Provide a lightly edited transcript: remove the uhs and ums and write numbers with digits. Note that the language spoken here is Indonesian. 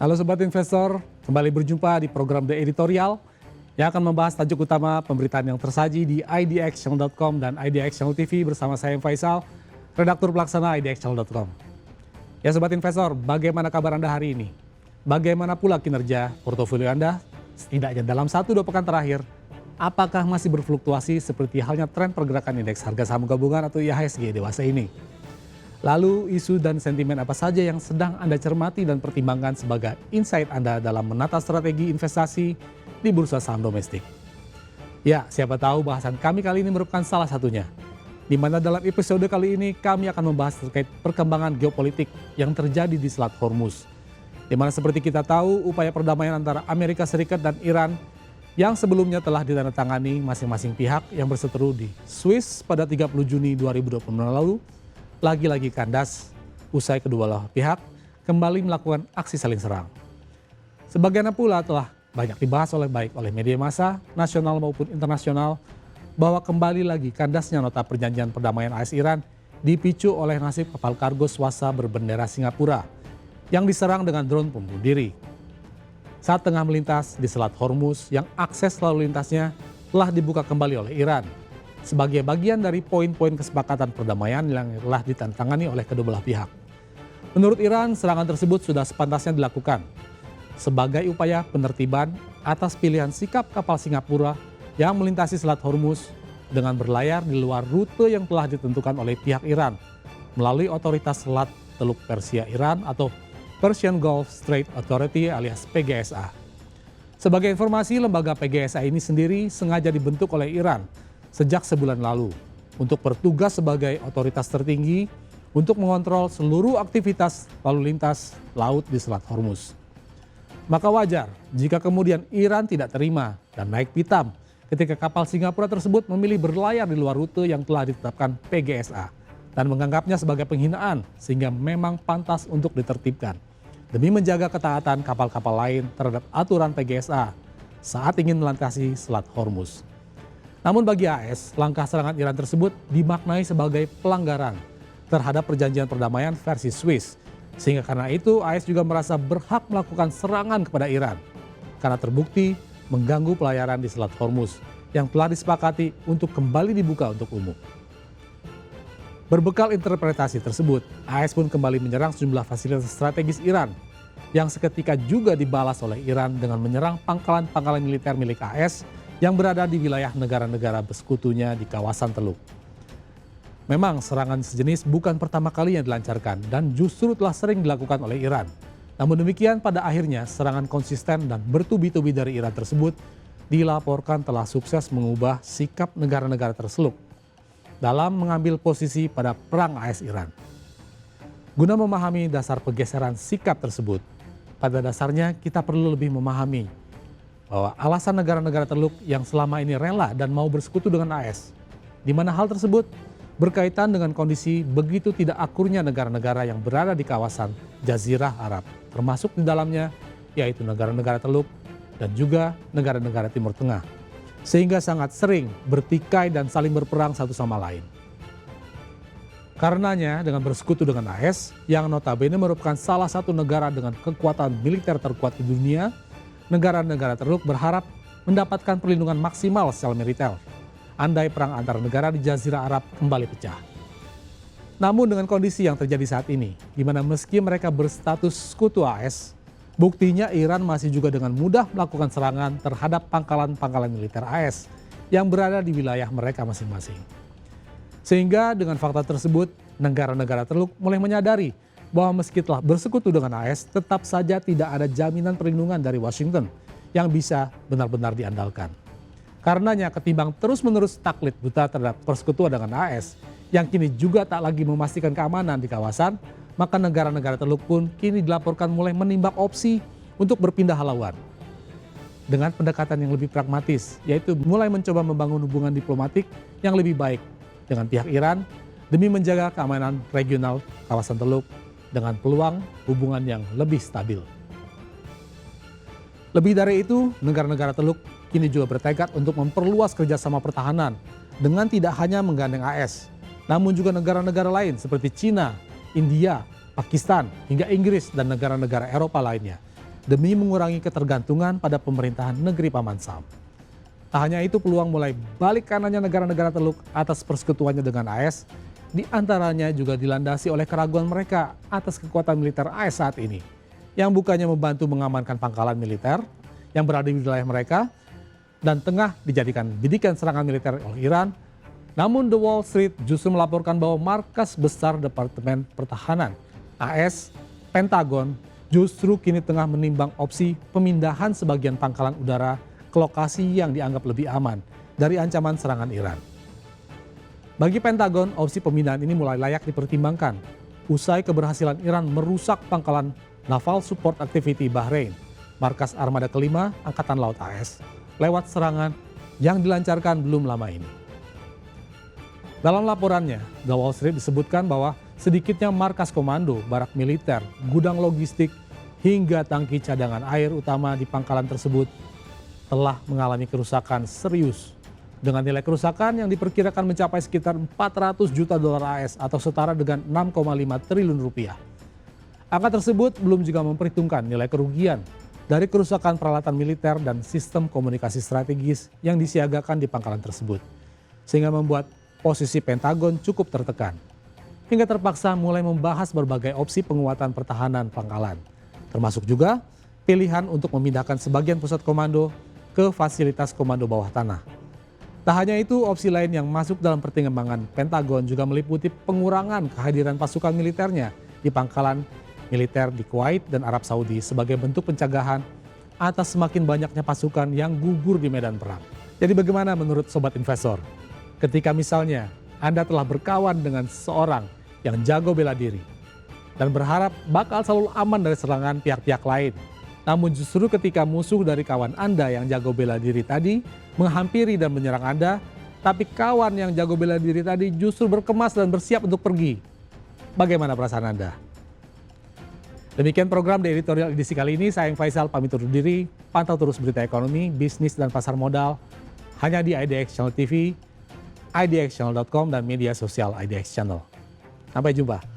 Halo Sobat Investor, kembali berjumpa di program The Editorial yang akan membahas tajuk utama pemberitaan yang tersaji di idxchannel.com dan IDX Channel TV bersama saya Faisal, redaktur pelaksana idxchannel.com. Ya Sobat Investor, bagaimana kabar Anda hari ini? Bagaimana pula kinerja portofolio Anda setidaknya dalam 1-2 pekan terakhir? Apakah masih berfluktuasi seperti halnya tren pergerakan indeks harga saham gabungan atau IHSG dewasa ini? Lalu isu dan sentimen apa saja yang sedang Anda cermati dan pertimbangkan sebagai insight Anda dalam menata strategi investasi di bursa saham domestik? Ya, siapa tahu bahasan kami kali ini merupakan salah satunya. Di mana dalam episode kali ini kami akan membahas terkait perkembangan geopolitik yang terjadi di Selat Hormuz. Di mana seperti kita tahu upaya perdamaian antara Amerika Serikat dan Iran yang sebelumnya telah ditandatangani masing-masing pihak yang berseteru di Swiss pada 30 Juni 2020 lalu lagi-lagi kandas usai kedua belah pihak kembali melakukan aksi saling serang. Sebagian pula telah banyak dibahas baik oleh media massa nasional maupun internasional bahwa kembali lagi kandasnya nota perjanjian perdamaian AS-Iran dipicu oleh nasib kapal kargo swasta berbendera Singapura yang diserang dengan drone pembunuh diri. Saat tengah melintas di Selat Hormuz yang akses lalu lintasnya telah dibuka kembali oleh Iran sebagai bagian dari poin-poin kesepakatan perdamaian yang telah ditandatangani oleh kedua belah pihak. Menurut Iran, serangan tersebut sudah sepantasnya dilakukan sebagai upaya penertiban atas pilihan sikap kapal Singapura yang melintasi Selat Hormuz dengan berlayar di luar rute yang telah ditentukan oleh pihak Iran melalui otoritas Selat Teluk Persia Iran atau Persian Gulf Strait Authority alias PGSA. Sebagai informasi, lembaga PGSA ini sendiri sengaja dibentuk oleh Iran sejak sebulan lalu untuk bertugas sebagai otoritas tertinggi untuk mengontrol seluruh aktivitas lalu lintas laut di Selat Hormuz. Maka wajar jika kemudian Iran tidak terima dan naik pitam ketika kapal Singapura tersebut memilih berlayar di luar rute yang telah ditetapkan PGSA dan menganggapnya sebagai penghinaan sehingga memang pantas untuk ditertibkan demi menjaga ketaatan kapal-kapal lain terhadap aturan PGSA saat ingin melintasi Selat Hormuz. Namun bagi AS, langkah serangan Iran tersebut dimaknai sebagai pelanggaran terhadap perjanjian perdamaian versi Swiss. Sehingga karena itu AS juga merasa berhak melakukan serangan kepada Iran karena terbukti mengganggu pelayaran di Selat Hormuz yang telah disepakati untuk kembali dibuka untuk umum. Berbekal interpretasi tersebut, AS pun kembali menyerang sejumlah fasilitas strategis Iran yang seketika juga dibalas oleh Iran dengan menyerang pangkalan-pangkalan militer milik AS yang berada di wilayah negara-negara bersekutunya di kawasan Teluk. Memang serangan sejenis bukan pertama kali yang dilancarkan dan justru telah sering dilakukan oleh Iran. Namun demikian pada akhirnya serangan konsisten dan bertubi-tubi dari Iran tersebut dilaporkan telah sukses mengubah sikap negara-negara terseluk dalam mengambil posisi pada perang AS-Iran. Guna memahami dasar pergeseran sikap tersebut, pada dasarnya kita perlu lebih memahami bahwa alasan negara-negara Teluk yang selama ini rela dan mau bersekutu dengan AS, di mana hal tersebut berkaitan dengan kondisi begitu tidak akurnya negara-negara yang berada di kawasan Jazirah Arab, termasuk di dalamnya yaitu negara-negara Teluk dan juga negara-negara Timur Tengah, sehingga sangat sering bertikai dan saling berperang satu sama lain. Karenanya dengan bersekutu dengan AS yang notabene merupakan salah satu negara dengan kekuatan militer terkuat di dunia, negara-negara Teluk berharap mendapatkan perlindungan maksimal secara militer andai perang antar negara di Jazirah Arab kembali pecah. Namun dengan kondisi yang terjadi saat ini, di mana meski mereka berstatus sekutu AS, buktinya Iran masih juga dengan mudah melakukan serangan terhadap pangkalan-pangkalan militer AS yang berada di wilayah mereka masing-masing. Sehingga dengan fakta tersebut, negara-negara Teluk mulai menyadari bahwa meski telah bersekutu dengan AS, tetap saja tidak ada jaminan perlindungan dari Washington yang bisa benar-benar diandalkan. Karenanya ketimbang terus-menerus taklid buta terhadap persekutuan dengan AS, yang kini juga tak lagi memastikan keamanan di kawasan, maka negara-negara Teluk pun kini dilaporkan mulai menimbang opsi untuk berpindah haluan. Dengan pendekatan yang lebih pragmatis, yaitu mulai mencoba membangun hubungan diplomatik yang lebih baik dengan pihak Iran demi menjaga keamanan regional kawasan Teluk dengan peluang hubungan yang lebih stabil. Lebih dari itu, negara-negara Teluk kini juga bertekad untuk memperluas kerjasama pertahanan dengan tidak hanya menggandeng AS, namun juga negara-negara lain seperti Cina, India, Pakistan, hingga Inggris dan negara-negara Eropa lainnya, demi mengurangi ketergantungan pada pemerintahan negeri Paman Sam. Tak hanya itu, peluang mulai balik kanannya negara-negara Teluk atas persekutuannya dengan AS, diantaranya juga dilandasi oleh keraguan mereka atas kekuatan militer AS saat ini, yang bukannya membantu mengamankan pangkalan militer yang berada di wilayah mereka, dan tengah dijadikan bidikan serangan militer oleh Iran. Namun The Wall Street justru melaporkan bahwa markas besar Departemen Pertahanan AS, Pentagon, justru kini tengah menimbang opsi pemindahan sebagian pangkalan udara ke lokasi yang dianggap lebih aman dari ancaman serangan Iran. Bagi Pentagon, opsi pemindahan ini mulai layak dipertimbangkan usai keberhasilan Iran merusak pangkalan Naval Support Activity Bahrain, markas armada kelima Angkatan Laut AS, lewat serangan yang dilancarkan belum lama ini. Dalam laporannya, The Wall Street disebutkan bahwa sedikitnya markas komando, barak militer, gudang logistik, hingga tangki cadangan air utama di pangkalan tersebut telah mengalami kerusakan serius dengan nilai kerusakan yang diperkirakan mencapai sekitar 400 juta dolar AS atau setara dengan 6,5 triliun rupiah. Angka tersebut belum juga memperhitungkan nilai kerugian dari kerusakan peralatan militer dan sistem komunikasi strategis yang disiagakan di pangkalan tersebut, sehingga membuat posisi Pentagon cukup tertekan, hingga terpaksa mulai membahas berbagai opsi penguatan pertahanan pangkalan, termasuk juga pilihan untuk memindahkan sebagian pusat komando ke fasilitas komando bawah tanah. Tak hanya itu, opsi lain yang masuk dalam pertimbangan Pentagon juga meliputi pengurangan kehadiran pasukan militernya di pangkalan militer di Kuwait dan Arab Saudi sebagai bentuk pencegahan atas semakin banyaknya pasukan yang gugur di medan perang. Jadi bagaimana menurut sobat investor? Ketika misalnya Anda telah berkawan dengan seseorang yang jago bela diri dan berharap bakal selalu aman dari serangan pihak-pihak lain. Namun justru ketika musuh dari kawan Anda yang jago bela diri tadi menghampiri dan menyerang Anda, tapi kawan yang jago bela diri tadi justru berkemas dan bersiap untuk pergi. Bagaimana perasaan Anda? Demikian program The Editorial edisi kali ini. Saya Faisal pamit undur diri. Pantau terus berita ekonomi, bisnis, dan pasar modal hanya di IDX Channel TV, idxchannel.com, dan media sosial IDX Channel. Sampai jumpa.